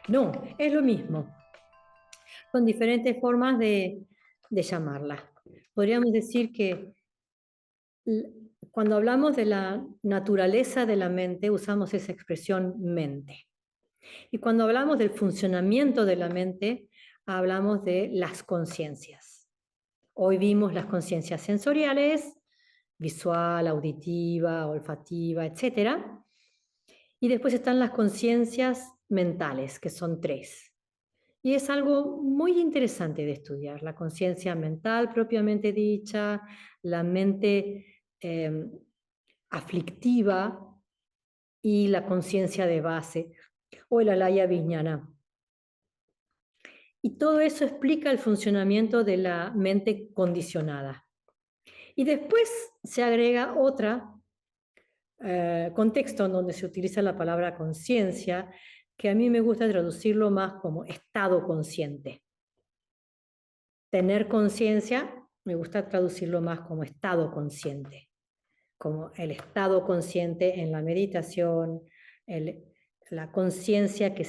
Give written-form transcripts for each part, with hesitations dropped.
No, es lo mismo, con diferentes formas de llamarla. Podríamos decir que cuando hablamos de la naturaleza de la mente, usamos esa expresión mente. Y cuando hablamos del funcionamiento de la mente, hablamos de las conciencias. Hoy vimos las conciencias sensoriales, visual, auditiva, olfativa, etc. Y después están las conciencias mentales, que son 3. Y es algo muy interesante de estudiar, la conciencia mental propiamente dicha, la mente aflictiva y la conciencia de base, o el alaya vijnana. Y todo eso explica el funcionamiento de la mente condicionada. Y después se agrega otra contexto en donde se utiliza la palabra conciencia, que a mí me gusta traducirlo más como estado consciente. Tener conciencia, me gusta traducirlo más como estado consciente, como el estado consciente en la meditación, la conciencia que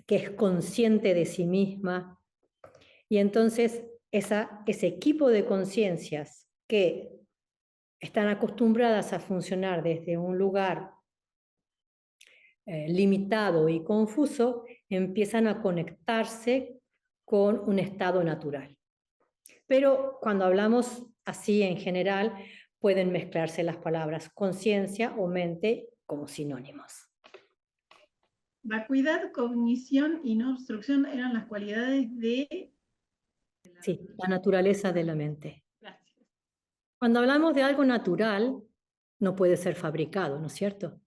es consciente de sí misma. Y entonces ese equipo de conciencias que están acostumbradas a funcionar desde un lugar limitado y confuso, empiezan a conectarse con un estado natural. Pero cuando hablamos así en general, pueden mezclarse las palabras conciencia o mente como sinónimos. Vacuidad, cognición y no obstrucción eran las cualidades de... Sí, la naturaleza de la mente. Gracias. Cuando hablamos de algo natural, no puede ser fabricado, ¿no es cierto?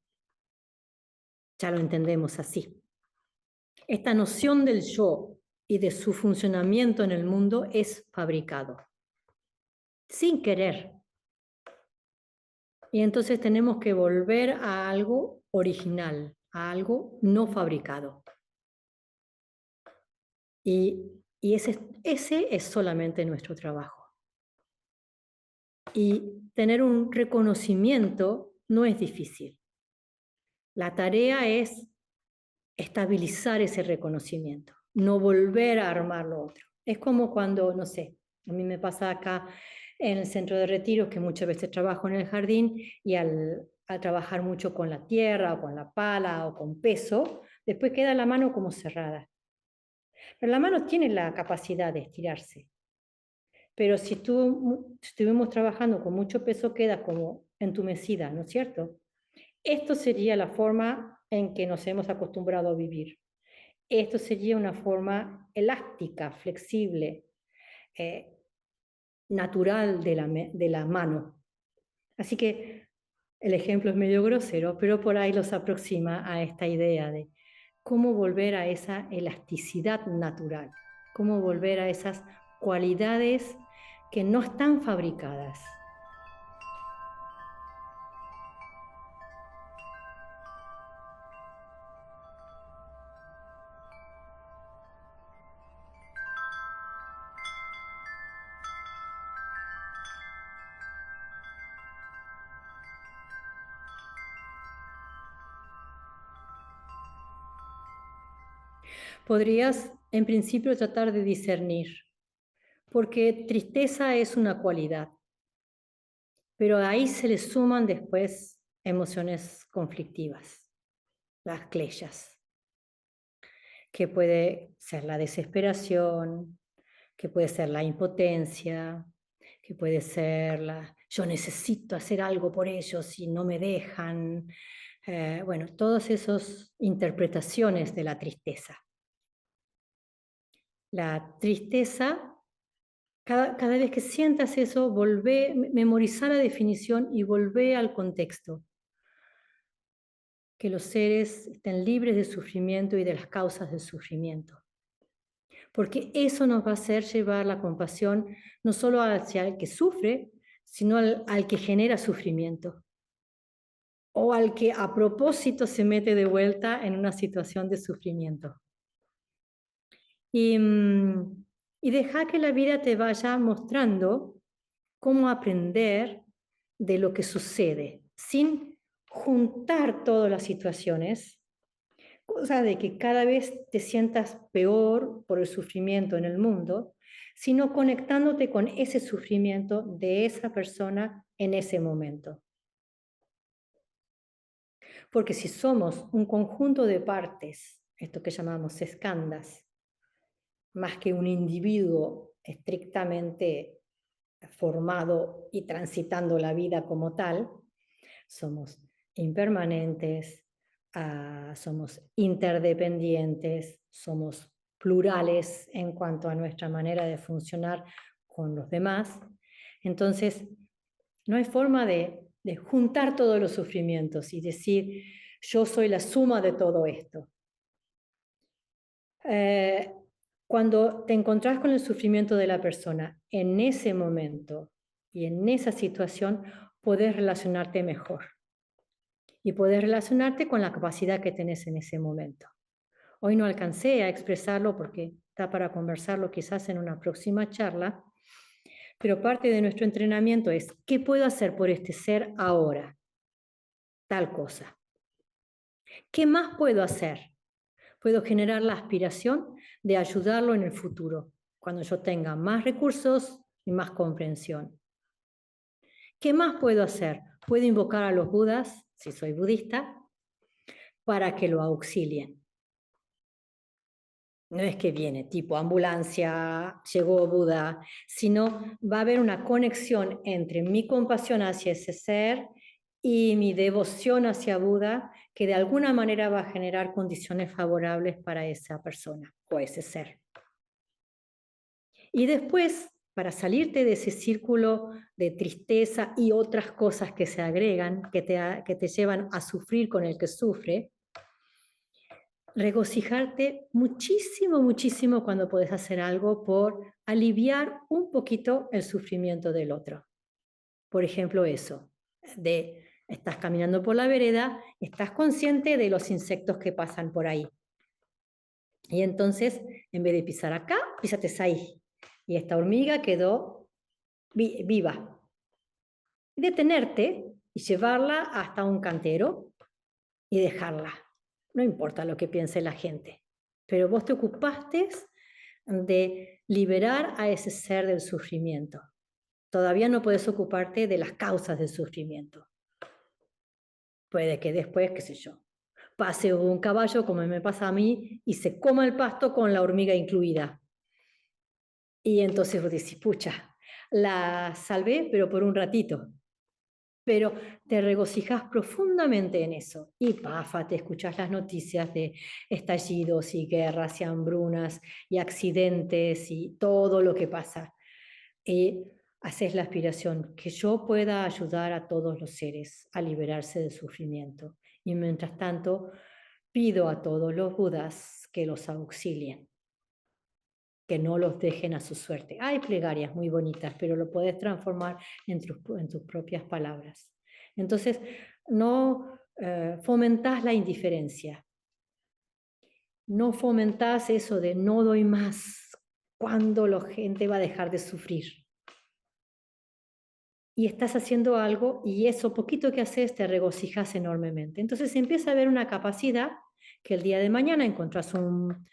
Ya lo entendemos así. Esta noción del yo y de su funcionamiento en el mundo es fabricado, sin querer. Y entonces tenemos que volver a algo original, a algo no fabricado. Y ese es solamente nuestro trabajo. Y tener un reconocimiento no es difícil. La tarea es estabilizar ese reconocimiento, no volver a armar lo otro. Es como cuando, no sé, a mí me pasa acá en el centro de retiros que muchas veces trabajo en el jardín y al trabajar mucho con la tierra o con la pala o con peso, después queda la mano como cerrada. Pero la mano tiene la capacidad de estirarse. Pero si estuvimos trabajando con mucho peso, queda como entumecida, ¿no es cierto? Esto sería la forma en que nos hemos acostumbrado a vivir. Esto sería una forma elástica, flexible, natural de la mano. Así que el ejemplo es medio grosero, pero por ahí los aproxima a esta idea de cómo volver a esa elasticidad natural, cómo volver a esas cualidades que no están fabricadas. Podrías, en principio, tratar de discernir, porque tristeza es una cualidad, pero ahí se le suman después emociones conflictivas, las kleshas, que puede ser la desesperación, que puede ser la impotencia, que puede ser yo necesito hacer algo por ellos y no me dejan. Bueno, todas esas interpretaciones de la tristeza. La tristeza, cada vez que sientas eso, memorizar la definición y volvé al contexto. Que los seres estén libres de sufrimiento y de las causas del sufrimiento. Porque eso nos va a hacer llevar la compasión no solo hacia el que sufre, sino al que genera sufrimiento. O al que a propósito se mete de vuelta en una situación de sufrimiento. Y deja que la vida te vaya mostrando cómo aprender de lo que sucede, sin juntar todas las situaciones, cosa de que cada vez te sientas peor por el sufrimiento en el mundo, sino conectándote con ese sufrimiento de esa persona en ese momento. Porque si somos un conjunto de partes, esto que llamamos escandas, más que un individuo estrictamente formado y transitando la vida como tal, somos impermanentes, somos interdependientes, somos plurales en cuanto a nuestra manera de funcionar con los demás. Entonces, no hay forma de juntar todos los sufrimientos y decir, yo soy la suma de todo esto. Cuando te encontrás con el sufrimiento de la persona en ese momento y en esa situación, podés relacionarte mejor y podés relacionarte con la capacidad que tenés en ese momento. Hoy no alcancé a expresarlo porque está para conversarlo quizás en una próxima charla, pero parte de nuestro entrenamiento es, ¿qué puedo hacer por este ser ahora? Tal cosa. ¿Qué más puedo hacer? Puedo generar la aspiración de ayudarlo en el futuro, cuando yo tenga más recursos y más comprensión. ¿Qué más puedo hacer? Puedo invocar a los Budas, si soy budista, para que lo auxilien. No es que viene tipo ambulancia, llegó Buda, sino va a haber una conexión entre mi compasión hacia ese ser y mi devoción hacia Buda, que de alguna manera va a generar condiciones favorables para esa persona o ese ser. Y después, para salirte de ese círculo de tristeza y otras cosas que se agregan, que te llevan a sufrir con el que sufre, regocijarte muchísimo, muchísimo cuando puedes hacer algo por aliviar un poquito el sufrimiento del otro. Por ejemplo, eso, de estás caminando por la vereda, estás consciente de los insectos que pasan por ahí. Y entonces, en vez de pisar acá, písate ahí. Y esta hormiga quedó viva. Y detenerte y llevarla hasta un cantero y dejarla. No importa lo que piense la gente, pero vos te ocupaste de liberar a ese ser del sufrimiento. Todavía no puedes ocuparte de las causas del sufrimiento. Puede que después, qué sé yo, pase un caballo, como me pasa a mí, y se coma el pasto con la hormiga incluida. Y entonces vos decís, pucha, la salvé, pero por un ratito. Pero te regocijas profundamente en eso. Y pafa, te escuchas las noticias de estallidos y guerras y hambrunas y accidentes y todo lo que pasa. Y haces la aspiración que yo pueda ayudar a todos los seres a liberarse del sufrimiento. Y mientras tanto, pido a todos los Budas que los auxilien, que no los dejen a su suerte. Hay plegarias muy bonitas, pero lo puedes transformar en tus propias palabras. Entonces, no fomentás la indiferencia, no fomentás eso de no doy más, cuando la gente va a dejar de sufrir. Y estás haciendo algo y eso poquito que haces te regocijas enormemente. Entonces empieza a haber una capacidad que el día de mañana encontrás un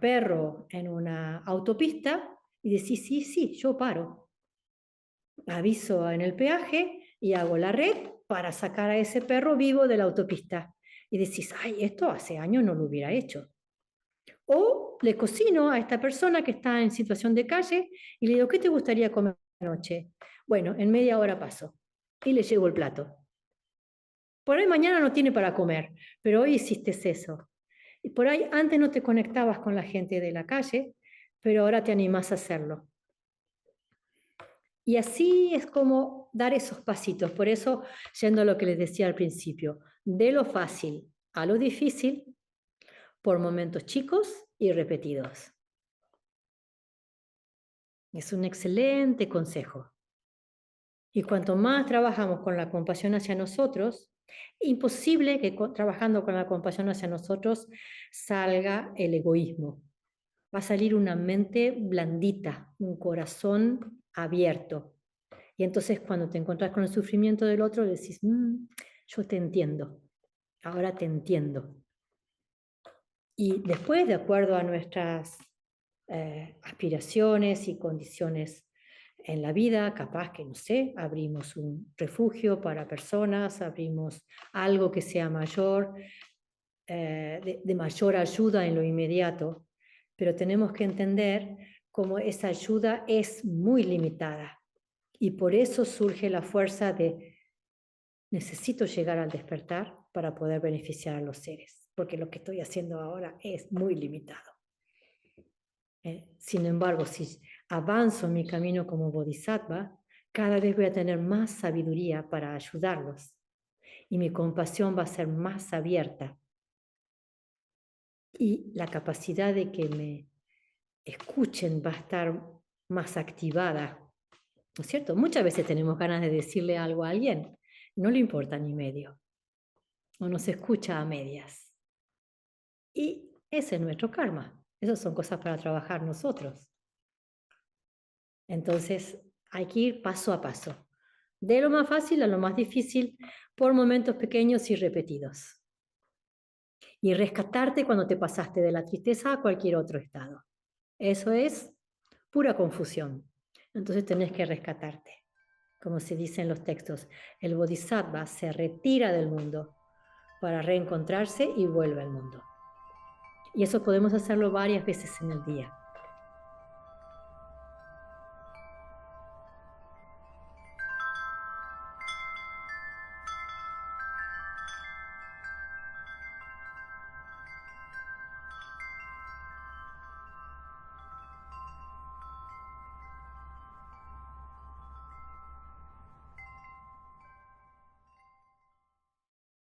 perro en una autopista y decís, sí, sí, yo paro. Aviso en el peaje y hago la red para sacar a ese perro vivo de la autopista. Y decís, ay, esto hace años no lo hubiera hecho. O le cocino a esta persona que está en situación de calle y le digo, ¿qué te gustaría comer anoche? Bueno, en media hora paso y le llevo el plato. Por ahí mañana no tiene para comer, pero hoy hiciste eso. Y por ahí antes no te conectabas con la gente de la calle, pero ahora te animás a hacerlo. Y así es como dar esos pasitos. Por eso, yendo a lo que les decía al principio, de lo fácil a lo difícil, por momentos chicos y repetidos. Es un excelente consejo. Y cuanto más trabajamos con la compasión hacia nosotros, imposible que trabajando con la compasión hacia nosotros salga el egoísmo. Va a salir una mente blandita, un corazón abierto. Y entonces cuando te encontrás con el sufrimiento del otro, decís, yo te entiendo, ahora te entiendo. Y después, de acuerdo a nuestras aspiraciones y condiciones en la vida, capaz que, no sé, abrimos un refugio para personas, abrimos algo que sea mayor, de mayor ayuda en lo inmediato, pero tenemos que entender cómo esa ayuda es muy limitada y por eso surge la fuerza de necesito llegar al despertar para poder beneficiar a los seres, porque lo que estoy haciendo ahora es muy limitado. Sin embargo, si avanzo en mi camino como bodhisattva, cada vez voy a tener más sabiduría para ayudarlos y mi compasión va a ser más abierta y la capacidad de que me escuchen va a estar más activada, ¿no es cierto? Muchas veces tenemos ganas de decirle algo a alguien, no le importa ni medio, o no se escucha a medias. Y ese es nuestro karma. Esas son cosas para trabajar nosotros. Entonces, hay que ir paso a paso, de lo más fácil a lo más difícil, por momentos pequeños y repetidos. Y rescatarte cuando te pasaste de la tristeza a cualquier otro estado. Eso es pura confusión. Entonces tenés que rescatarte. Como se dice en los textos, el bodhisattva se retira del mundo para reencontrarse y vuelve al mundo. Y eso podemos hacerlo varias veces en el día.